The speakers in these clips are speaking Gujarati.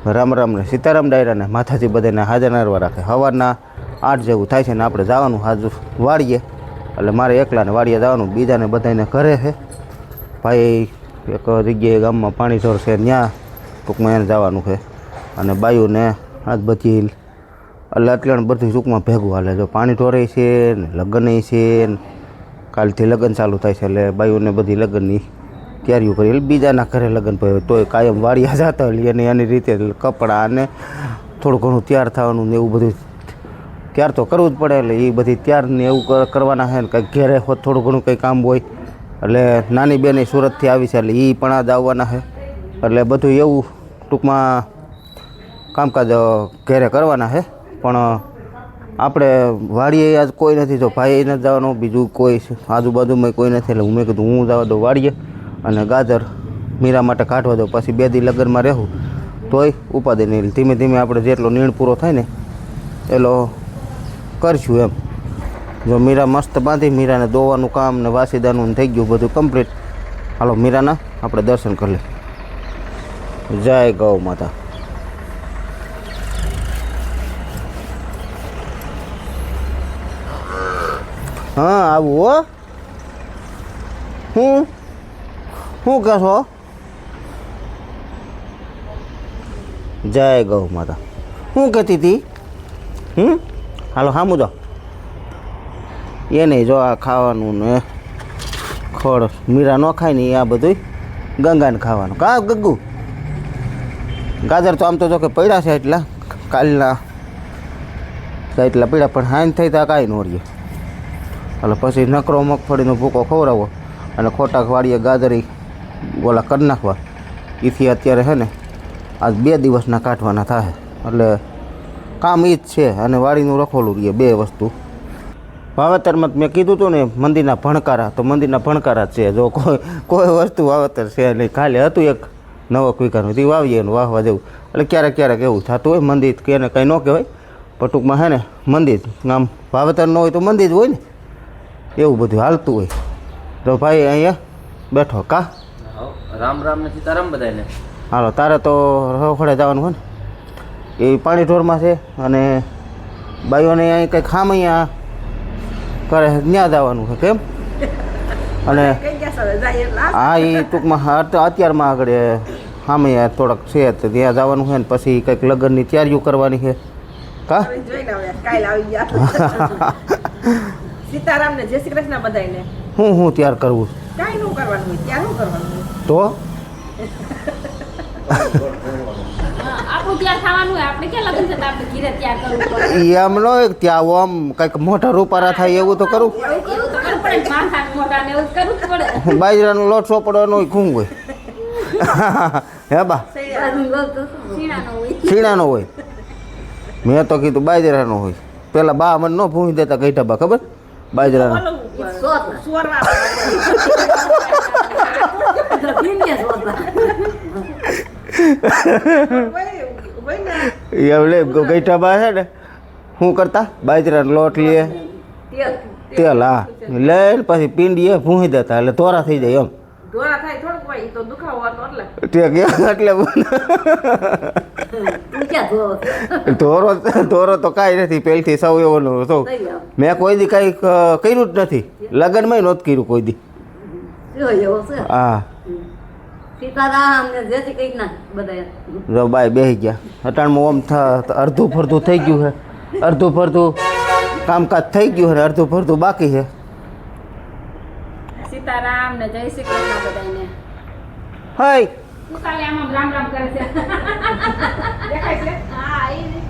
રામ રામ ને સીતારામ ડાયરાને માથાથી બધાને હાજર નારવા રાખે. સવારના 8 જેવું થાય છે ને આપણે જવાનું હાજુ વાડીએ. એટલે મારે એકલાને વાડીએ જવાનું, બીજાને બધાને ઘરે છે. ભાઈ એક જગ્યાએ ગામમાં પાણી ઢોર છે ત્યાં ટૂંકમાં એને જવાનું છે. અને બાયુને આજ બધી એટલે એટલે બધું ટૂંકમાં ભેગું હાલે. જો પાણી ઢોરે છે ને લગ્ન છે ને કાલથી લગ્ન ચાલુ થાય છે. એટલે બાયુને બધી લગ્નની તૈયારીઓ કરી. એટલે બીજાના ઘરે લગ્ન પડે તોય કાયમ વાડિયા જતા હોય અને એની રીતે કપડાં અને થોડું ઘણું તૈયાર થવાનું ને એવું બધું તૈયાર તો કરવું જ પડે. એટલે એ બધી તૈયારને એવું કરવાના છે ને કંઈક ઘેરે થોડું ઘણું કંઈ કામ હોય. એટલે નાની બેન સુરતથી આવી છે એટલે એ પણ આજ આવવાના છે. એટલે બધું એવું ટૂંકમાં કામકાજ ઘેરે કરવાના છે. પણ આપણે વાડીએ આજ કોઈ નથી, તો ભાઈ નથી જવાનો, બીજું કોઈ આજુબાજુમાં કોઈ નથી. એટલે મેં કીધું હું જવા દઉં વાડીએ અને ગાજર મીરા માટે કાઢવા દઉં. પછી 2 દી લગ્નમાં રહેવું તોય ઉપાધિ નહીં. ધીમે ધીમે આપણે જેટલો નીણ પૂરો થાય ને એટલો કરશું એમ. જો મીરા મસ્ત બાંધી, મીરાને દોવાનું કામ ને વાસીદાનું થઈ ગયું બધું કમ્પ્લીટ. હાલો મીરાના આપણે દર્શન કરી લઈએ. જય ગૌ માતા. હા આવું હો. શું કહો છો? જય ગૌ માતા. શું કહેતી હતી? હાલો સામું જાઓ. એ નહીં જો આ ખાવાનું ને ખોળ મીરા ન ખાય ને આ બધું ગંગાને ખાવાનું. કા ગગ્ગુ ગાજર તો આમ તો જો કે પડ્યા છે એટલા કાલના એટલા પડ્યા, પણ હાઈન થઈ ત્યાં કાંઈ ન રહીએ. એટલે પછી નકરો મગફળીનો ભૂકો ખવડાવો અને ખોટા વાળીએ ગાજરી ગોલા કરી નાખવા. એથી અત્યારે છે ને આજ 2 દિવસના કાઢવાના થાય. એટલે કામ એ જ છે અને વાડીનું રખોલું રહીએ 2 વસ્તુ. વાવેતરમાં મેં કીધું હતું ને મંદિરના ભણકારા, તો મંદિરના ભણકારા જ છે. જો કોઈ વસ્તુ વાવેતર છે નહીં. ખાલી હતું એક નવો કવિકાનું તે વાવીએ ને વાવવા જવું. એટલે ક્યારેક ક્યારેક એવું થતું હોય. મંદિર કે એને કંઈ ન કહેવાય, પણ ટૂંકમાં છે ને મંદિર આમ વાવેતર ન હોય તો મંદિર જ હોય ને, એવું બધું હાલતું હોય. તો ભાઈ અહીંયા બેઠો કા. રામ રામ ને સીતારામ બધાને. હાલો તારે તો રખોડે જવાનું હોય ને, એ પાણી ઢોરમાં છે. અને બાઈઓને અહીં કંઈક ખામ અહીંયા કરે ત્યાં જવાનું છે કેમ. અને હા એ ટૂંકમાં અત્યારમાં આગળ સામે થોડાક છે તો ત્યાં જવાનું છે ને પછી કંઈક લગ્નની તૈયારીઓ કરવાની છે કા. સીતારામ ને જય શ્રી કૃષ્ણ બધાને. હું તૈયાર કરવું કાઈ નું કરવાનું, ત્યાં નું કરવાનું તો આપણું ત્યાં થવાનું હોય. આપણે ક્યાં લગ્ન થતા આપણે ઘીરે ત્યાં કરવું પડે. એમ નો ત્યાં આમ કંઈક મોટા રૂપારા થાય એવું તો કરું. એવું તો કરવું પડે. માથા મોટા ને એવું કરવું જ પડે. બાજરાનો લોટ સોપડવાનો ખૂંગ હોય. હે બા છીણાનો હોય. મેં તો કીધું બાજરાનો હોય. પેલા બા મને ન ભૂંઈ દેતા ગઈઠા બા ખબર બાજરાનો. એટલે ગઈઠા બા છે ને શું કરતા બાજરાનો લોટ લે તેલ હા લઈને પછી પીંડીએ ભૂંઈ દેતા એટલે તોરા થઈ જાય એમ. ધોરા થાય થોડુંક હોય તો દુખાવો હતો એટલે ધોરો તો કાંઈ નથી પહેલથી સૌ એવો સૌ. મેં કોઈ દી કાંઈ કર્યું જ નથી. લગ્નમાં નહોતું કર્યું કોઈ દી. હા જો બાય બેસી ગયા. અટાણમાં ઓમ અડધું ફરતું થઈ ગયું છે, અડધું ફરતું કામકાજ થઈ ગયું છે, અડધું ફરતું બાકી છે. સીતારામ ને જય શ્રી કૃષ્ણ બધાને. હાય કાલે આમ રામ રામ કરે છે. દેખાય છે? હા આવી.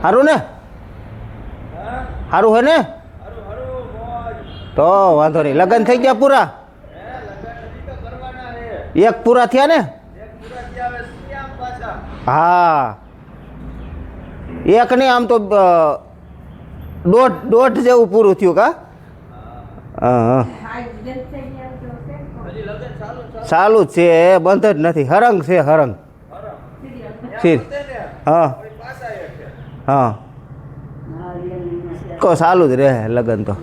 સારું ને? સારું હે ને? તો વાંધો નહીં. લગ્ન થઈ ગયા પૂરા? એક પૂરા થયા ને? હા એક નહીં આમ તો દોઢ જેવું પૂરું થયું કા. હા ચાલુ જ છે, બંધ જ નથી. હરંગ છે હરંગ. હા હા કો ચાલુ જ રહે લગ્ન તો.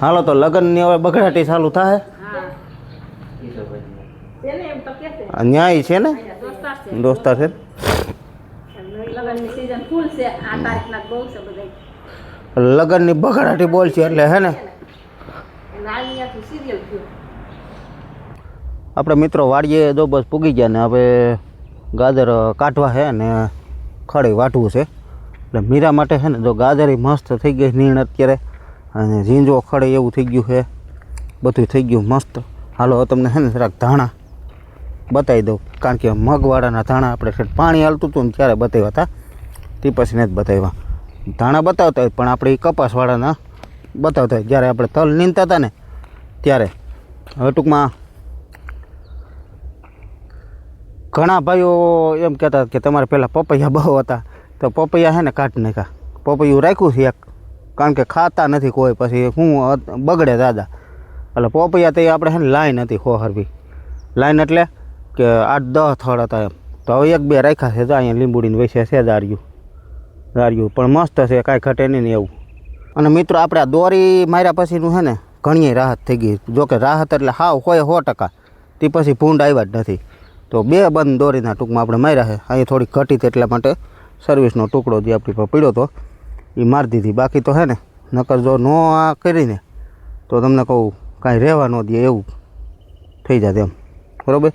હાલો તો લગ્નની હવે બગડાટી ચાલુ થાય. તેને એમ તો કે છે ન્યાય છે ને અહીંયા દોસ્તાર છે દોસ્તાર છે લગનની સીઝન ફૂલ છે આ તારીખના બહુ છે બધા લગ્નની બગાડાટી બોલ છે એટલે હે ને નાળિયાથી સિરિયલ થયું આપણે મિત્રો વાડીએ જો બસ પૂગી ગયા ને હવે ગાજર કાઢવા છે ને ખડે વાટવું છે એટલે મીરા માટે છે ને જો ગાજર મસ્ત થઈ ગઈ નીણ અત્યારે અને ઝીંજો ખડે એવું થઈ ગયું છે બધું થઈ ગયું મસ્ત હાલો હવે તમને છે ને જરાક ધાણા બતાવી દઉં કારણ કે મગવાળાના ધાણા આપણે પાણી હાલતું હતું ને ત્યારે બતાવ્યા હતા તે પછી નથી બતાવ્યા ધાણા બતાવતા હોય પણ આપણે કપાસવાળાના બતાવતા હોય જ્યારે આપણે તલ નીંદતા હતા ને ત્યારે હવે ટૂંકમાં ઘણા ભાઈઓ એમ કહેતા કે તમારે પહેલાં પપૈયા બહુ હતા તો પપૈયા છે ને કાઢી નાખ્યા પપૈયું રાખ્યું છે એક કારણ કે ખાતા નથી કોઈ પછી હું બગડે દાદા એટલે પપૈયા તો આપણે છે ને લાઈન હતી હોહરવી લાઈન એટલે કે 8-10 થડ હતા એમ તો હવે 1-2 રાખ્યા છે તો અહીંયા લીંબુડીને વૈસે છે દારિયું પણ મસ્ત છે કાંઈ ઘટે નહીં ને એવું અને મિત્રો આપણે આ દોરી માર્યા પછીનું છે ને ઘણી રાહત થઈ ગઈ જોકે રાહત એટલે હાવ હોય 100% તે પછી ભૂંડ આવ્યા જ નથી તો 2 બંધ દોરીના ટૂંકમાં આપણે માર્યા છે અહીં થોડી ઘટી હતી એટલા માટે સર્વિસનો ટુકડો જે આપણી પર પડ્યો હતો એ મારી દીધી બાકી તો છે ને નકર જો ન આ કરીને તો તમને કહું કાંઈ રહેવા ન દે એવું થઈ જાય એમ બરાબર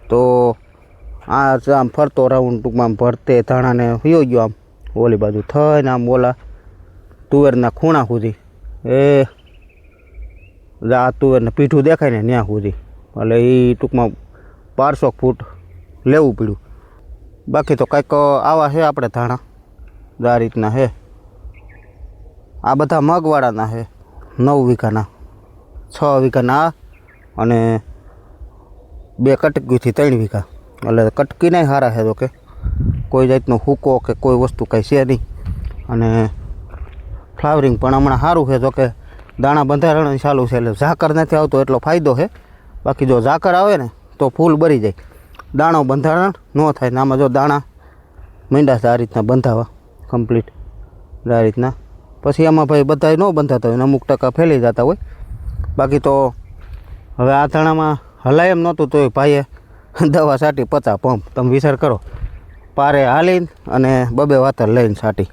તો આ આમ ફરતો રાઉન્ડ ટૂંકમાં આમ ભરતે ધાણાને વયો ગયો આમ ઓલી બાજુ થઈને આમ ઓલા તુવેરના ખૂણા સુધી એ આ તુવેરને પીઠું દેખાય ને ત્યાં સુધી એટલે એ ટૂંકમાં 1200 ફૂટ લેવું પડ્યું બાકી તો કંઈક આવા છે આપણે ધાણા આ રીતના છે આ બધા મગવાળાના છે 9 વીઘાના 6 વીઘાના અને 2 કટકીથી 3 વીઘા એટલે કટકી નહીં સારા છે તો કે કોઈ જાતનો હૂકો કે કોઈ વસ્તુ કંઈ છે નહીં અને ફ્લાવરિંગ પણ હમણાં સારું છે તો કે દાણા બંધારણ ચાલુ છે એટલે ઝાકર નથી આવતો એટલો ફાયદો છે બાકી જો ઝાકર આવે ને તો ફૂલ ભરી જાય દાણો બંધારણ ન થાય ને આમાં જો દાણા મીંડા છે આ રીતના બંધાવા કમ્પ્લીટ આ રીતના પછી આમાં ભાઈ બધા ન બંધાતા હોય ને અમુક ટકા ફેલી જતા હોય બાકી તો હવે આ ધાણામાં હલાય એમ નહોતું તો ભાઈએ દવા છાંટી 50 પંપ તમે વિચાર કરો પારે હાલીને અને 2 વાતર લઈને છાંટી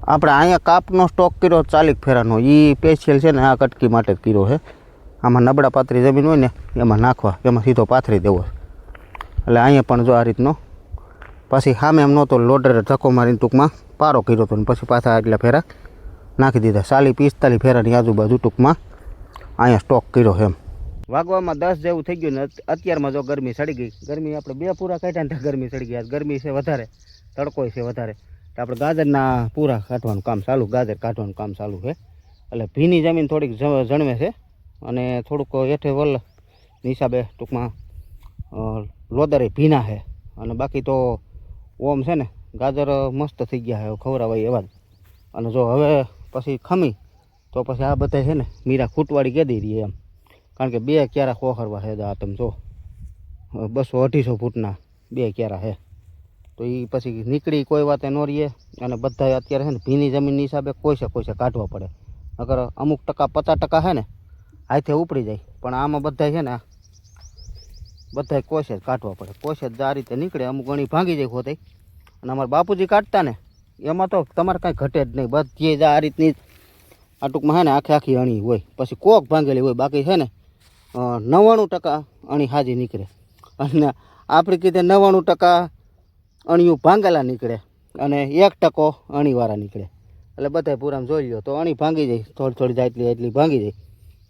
આપણે અહીંયા કાપનો સ્ટોક કર્યો 40 ફેરાનો એ સ્પેશિયલ છે ને આ કટકી માટે જ કર્યો છે આમાં નબળા પાતળી જમીન હોય ને એમાં નાખવા એમાં સીધો પાથરી દેવો એટલે અહીંયા પણ જો આ રીતનો પછી સામે એમ નહોતો લોડરે ધક્કો મારીને ટૂંકમાં પારો કર્યો હતો ને પછી પાછા એટલા ફેરા નાખી દીધા 40-45 ફેરાની આજુબાજુ ટૂંકમાં અહીંયા સ્ટોક કર્યો એમ વાગવામાં 10 જેવું થઈ ગયું ને અત્યારમાં જો ગરમી ચડી ગઈ ગરમી આપણે 2 પૂરા કાઢ્યા ને ગરમી ચડી ગઈ ગરમી છે વધારે તડકો છે વધારે તો આપણે ગાજરના પૂરા કાઢવાનું કામ ચાલુ ગાજર કાઢવાનું કામ ચાલુ છે એટલે ભીની જમીન થોડીક જણવે છે અને થોડુંક હેઠે વલ હિસાબે ટૂંકમાં લોદરે ભીના છે અને બાકી તો ઓમ છે ને ગાજર મસ્ત થઈ ગયા છે ખવડાવાય એવા જ અને જો હવે પછી ખમી તો પછી આ બધા છે ને મીરા ખૂટવાળી કેદી રહી એમ કારણ કે 2 ક્યારા ખોખરવા છે આ તમે જો 200-250 ફૂટના 2 ક્યારા છે તો એ પછી નીકળી કોઈ વાતે ન રહીએ અને બધા અત્યારે છે ને ભીની જમીનની હિસાબે કોઈ છે કાઢવા પડે અગર અમુક ટકા 50% છે ને હાથે ઉપડી જાય પણ આમાં બધા છે ને બધા કોશે જ કાઢવા પડે કોશે જ આ રીતે નીકળે અમુક ઘણી ભાંગી જાય ખોતાઈ અને અમારા બાપુજી કાઢતા ને એમાં તો તમારે કાંઈ ઘટે જ નહીં બધી જ આ રીતની આ ટૂંકમાં છે ને આખી અણી હોય પછી કોક ભાંગેલી હોય બાકી છે ને 99% અણી હાજી નીકળે અને આપણી કીધે 99% અણીયું ભાંગેલા નીકળે અને 1% અણીવાળા નીકળે એટલે બધા પૂરામાં જોઈ લો તો અણી ભાંગી જાય થોડી જાય એટલી ભાંગી જાય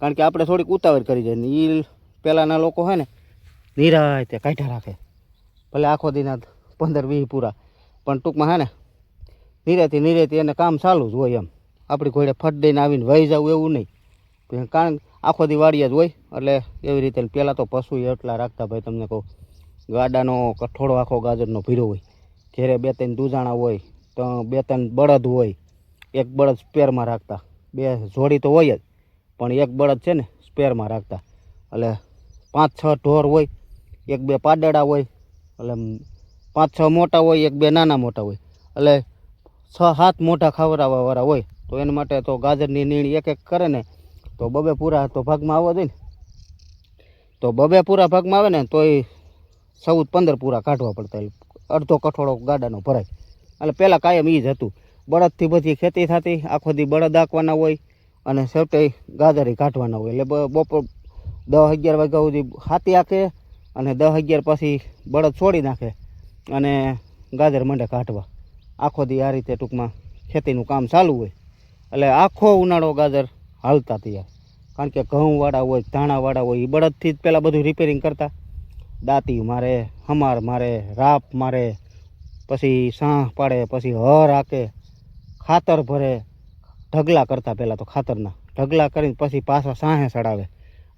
કારણ કે આપણે થોડીક ઉતાવળ કરી જાય ને એ પહેલાંના લોકો છે ને નિરાતે કાઢ્યા રાખે ભલે આખો દિના 15-20 પૂરા પણ ટૂંકમાં છે ને નિરેતી એને કામ ચાલુ જ હોય એમ આપણી ઘોડે ફટ દઈને આવીને વહી જવું એવું નહીં કારણ આખો દી વાડીએ જ હોય એટલે એવી રીતે પહેલાં તો પશુ એટલા રાખતા ભાઈ તમને કહું ગાડાનો કઠોળો આખો ગાજરનો ભીરો હોય ઘેરે 2-3 દૂજાણા હોય તો 2-3 બળદ હોય 1 બળદ સ્પેરમાં રાખતા 2 જોડી તો હોય જ પણ 1 બળદ છે ને સ્પેરમાં રાખતા એટલે 5-6 ઢોર હોય 1-2 પાડડા હોય એટલે 5-6 મોટા હોય 1-2 નાના મોટા હોય એટલે 6-7 મોટા ખવડાવવાવાળા હોય તો એના માટે તો ગાજરની નીણ એક કરે ને તો 2 પૂરા તો ભાગમાં આવવા દે ને તો બબે પૂરા ભાગમાં આવે ને તોય 14-15 પૂરા કાઢવા પડતા. અડધો કઠોળો ગાડાનો ભરાય. એટલે પહેલાં કાયમ એ જ હતું. બળદથી બધી ખેતી થતી, આખો દી બળદ આંકવાના હોય અને છેવટે ગાજરી કાઢવાના હોય. એટલે બપોર 10-11 વાગ્યા સુધી હાથી આંકે અને 10-11 પછી બળદ છોડી નાખે અને ગાજર મંડે કાઢવા. આખો દી આ રીતે ટૂંકમાં ખેતીનું કામ ચાલુ હોય. એટલે આખો ઉનાળો ગાજર હાલતા તૈયાર. કારણ કે ઘઉંવાળા હોય, ધાણાવાળા હોય, એ બળદથી જ પહેલાં બધું રિપેરિંગ કરતા. દાંતી મારે, હમાર મારે, રાપ મારે, પછી સાહ પાડે, પછી હર હાકે, ખાતર ભરે, ઢગલા કરતા. પહેલાં તો ખાતરના ઢગલા કરીને પછી પાછા સાહે ચડાવે.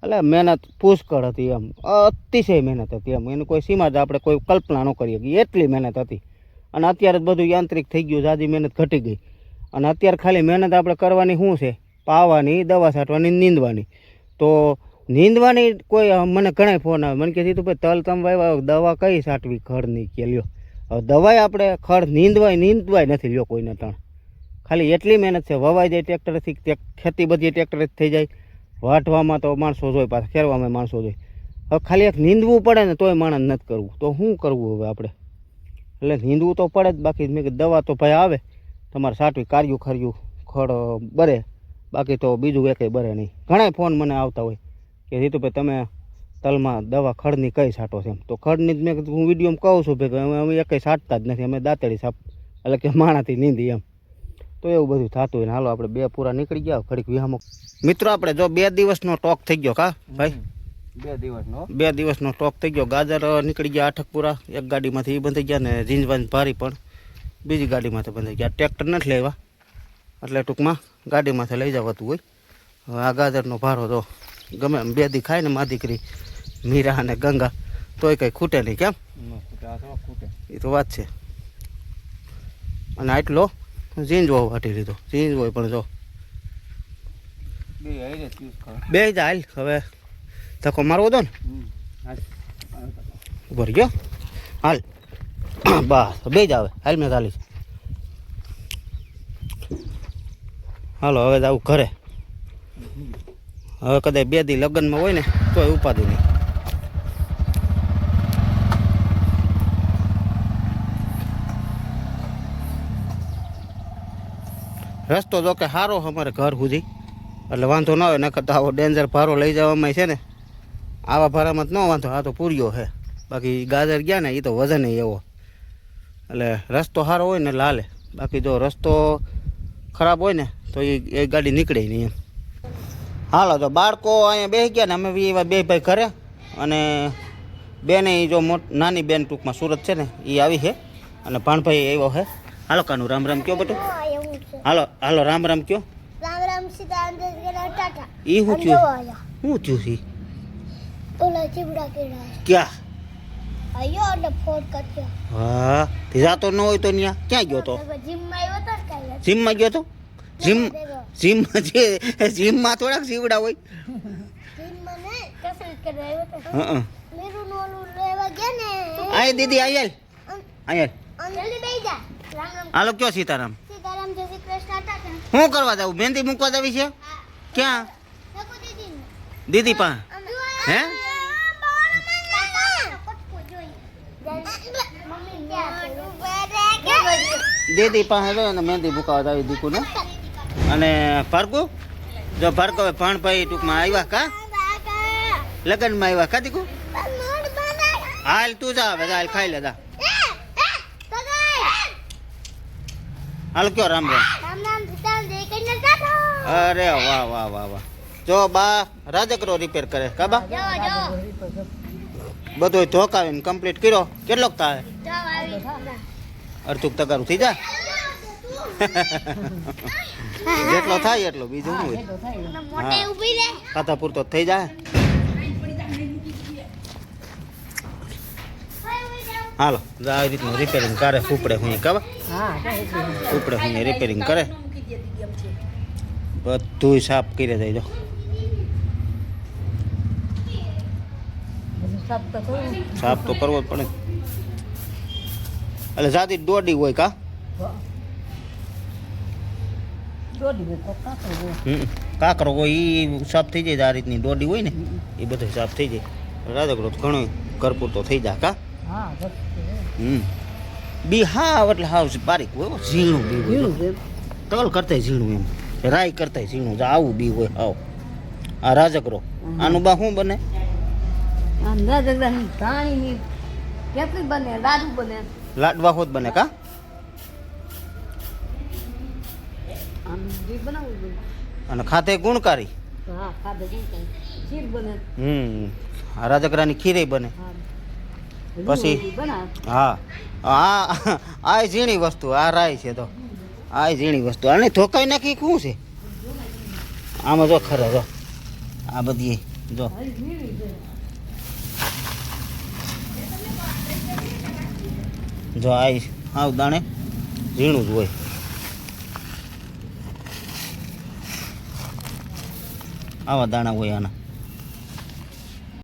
એટલે મહેનત પુષ્કળ હતી એમ, અતિશય મહેનત હતી એમ. એની કોઈ સીમા જ આપણે કોઈ કલ્પના ન કરી શકીએ એટલી મહેનત હતી. અને અત્યારે જ બધું યાંત્રિક થઈ ગયું, જાજી મહેનત ઘટી ગઈ. અને અત્યારે ખાલી મહેનત આપણે કરવાની શું છે? પાવાની, દવા છાંટવાની, નીંદવાની. તો નીંદવાની કોઈ મને ઘણા ફોન આવે, મને કહે સીધું ભાઈ તલ તમે વાવ્યા, દવા કઈ છાંટવી ખડની કે લ્યો. હવે દવાઈ આપણે ખડ નીંદવાય નથી લ્યો કોઈને તણ. ખાલી એટલી મહેનત છે. વવાઈ જાય ટ્રેક્ટરથી, ખેતી બધી ટ્રેક્ટરથી થઈ જાય. વાઢવામાં તો માણસો જોઈ, પાછા ખેરવામાં માણસો જોઈ. હવે ખાલી એક નીંદવું પડે ને તોય માણસ નથી કરવું. તો શું કરવું હવે આપણે? એટલે નીંદવું તો પડે જ. બાકી મેં કીધું દવા તો ભાઈ આવે તમારે છાંટવી, કાર્યું ખર્યું ખડ બરે, બાકી તો બીજું એકેય બરે નહીં. ઘણા ફોન મને આવતા હોય કે રીતુભાઈ તમે તલમાં દવા ખડની કઈ છાંટો છે એમ. તો ખડની જ મેં કીધું હું વિડીયોમાં કહું છું ભાઈ અમે એકેય છાંટતા જ નથી, અમે દાંતેડી સાપ એટલે કે માણાથી નીંદી એમ. તો એવું બધું થતું હોય ને. હાલો આપણે 2 પૂરા નીકળી ગયા ઘડીક વિહામો. મિત્રો આપણે જો 2 દિવસનો ટોક થઈ ગયો કા ભાઈ? 2 દિવસનો ટોક થઈ ગયો. ગાજર નીકળી ગયા 8 પૂરા. એક ગાડીમાંથી એ બંધાઈ ગયા ને જીંજવાન ભારી પણ બીજી ગાડીમાંથી બંધાઈ ગયા. ટ્રેક્ટર નથી લેવા એટલે ટૂંકમાં ગાડીમાંથી લઈ જવાતું હોય. હવે આ ગાજરનો ભારો તો ગમે એમ 2 દી ખાય ને મા દીકરી મીરા અને ગંગા તોય કંઈ ખૂટે નહીં. કેમ? એ તો વાત છે. અને આટલો ઝીંજવો વાટી લીધો. ઝીંજવો પણ જો બે જ હાલ. હવે ધક્કો મારવો દો ને. ઉભર ગયો હાલ. બસ બે જ આવે. હાલ મેં ચાલીશ. હાલો હવે જાવું ઘરે. હવે કદાચ 2 દી લગ્નમાં હોય ને તોય ઉપાધિ નહીં. રસ્તો જો કે સારો અમારે ઘર સુધી, એટલે વાંધો ના આવે. નકર તો આવો ડેન્જર ભારો લઈ જવામાં છે ને, આવા ભારામાં જ ન વાંધો. આ તો પૂર્યો છે. બાકી ગાજર ગયા ને એ તો વજન એવો. એટલે રસ્તો સારો હોય ને લાલે. બાકી જો રસ્તો ખરાબ હોય ને તો એ ગાડી નીકળે નહીં એમ. હાલો તો બાળકો અહીંયા બેસી ગયા ને અમે એવા 2 ભાઈ ઘરે. અને બેને એ જો નાની બેન ટૂંકમાં સુરત છે ને એ આવી છે. અને ભાણભાઈ આવ્યો છે. હાલો કાનું રામ રામ કયો બેટું. હાલો હાલો રામ રામ કયો. રામ રામ સીતારામ ટાટા. એ શું થયું? શું થયું છે? ઓલા ચીબડા કેડા ક્યાં? આયો ને ફોન કર્યો. હા તે જાતો ન હોય તો ન્યા ક્યાં ગયો તો? જીમ માં આવ્યો તો કાલે. જીમમાં ગયો તો? જીમમાં થોડાક સીવડા હોય. જીમ માં ને કસરત કરવા આવ્યો તો. હા મેરું નો ઓલું લેવા ગયા ને. આય દીદી આયલ આયલ. જલ્દી બેસી જા. રામ રામ હાલો કયો સીતારામ. સીતારામ જય શ્રી કૃષ્ણ ટાટા. શું કરવા જાવ? મહેંદી મૂકવા જાવી છે? ક્યાં? નકો દીદી. દીદી પા હે? દીદી પાસે જો ને મહેંદી મૂકવા જાવી દીકુને. અને ભાર્ગવ જો ભાર્ગવે ભાણભાઈ ટૂંકમાં આવ્યા કા લગ્નમાં આવ્યા કા દીકુ? હાલ તું જા હવે હાલ ખાઈ લે જા. હાલ કયો રામ રામ. રામ રામ સીતારામ જય કૃષ્ણ ટાટા. અરે વાહ વાહ વાહ વાહ. જો બા રાજકરો રિપેર કરે કા બા? જો જો બધો ધોકાવીને કમ્પ્લીટ કર્યો. કેટલોક થાય? જો આવી. અડધું તગારું થઈ જાય. જેટલો થાય એટલો, બીજું શું હોય. મોટે ઊભી રે. ખાતા પૂરતો થઈ જાય. હાલો આવી રીતનું રિપેરિંગ કરે. ફૂપડે હું કાબા ફૂપડે હું રિપેરિંગ કરે. બધું સાફ કરી જાય. જો સાફ તો કરવો જ પડે. એટલે જાતી દોડી હોય કા? કાકરો હોય એ સાફ થઈ જાય. આ રીતની દોડી હોય ને એ બધું સાફ થઈ જાય. રાજગરો ઘણો કરપૂર તો થઈ જાય કા હા બસ બી હાવ એટલે હાવ બારીક હોય હો, ઝીણું બી હોય તલ કરતાય ઝીણું એમ રાઈ કરતાય ઝીણું જો આવું બી હોય હાવ આ રાજગરો આનું બા શું બને અંદાજ પાણીની કેટલી બને લાડુ બને લાડવા હોત બને કા આમ જે બનાવવું જોઈએ અને ખાતે ગુણકારી હા ખાધે ખીર બને આ રાજગરાની ખીરે બને હા પછી બનાવ હા આ ઝીણી વસ્તુ આ રાઈ છે તો આ ઝીણી વસ્તુ આને ધોકાઈ નાખી શું છે આમાં જો ખરે જો આ બધી જો જો આ આવ દાણે ઝીણું જ હોય આવા દાણા હોય આના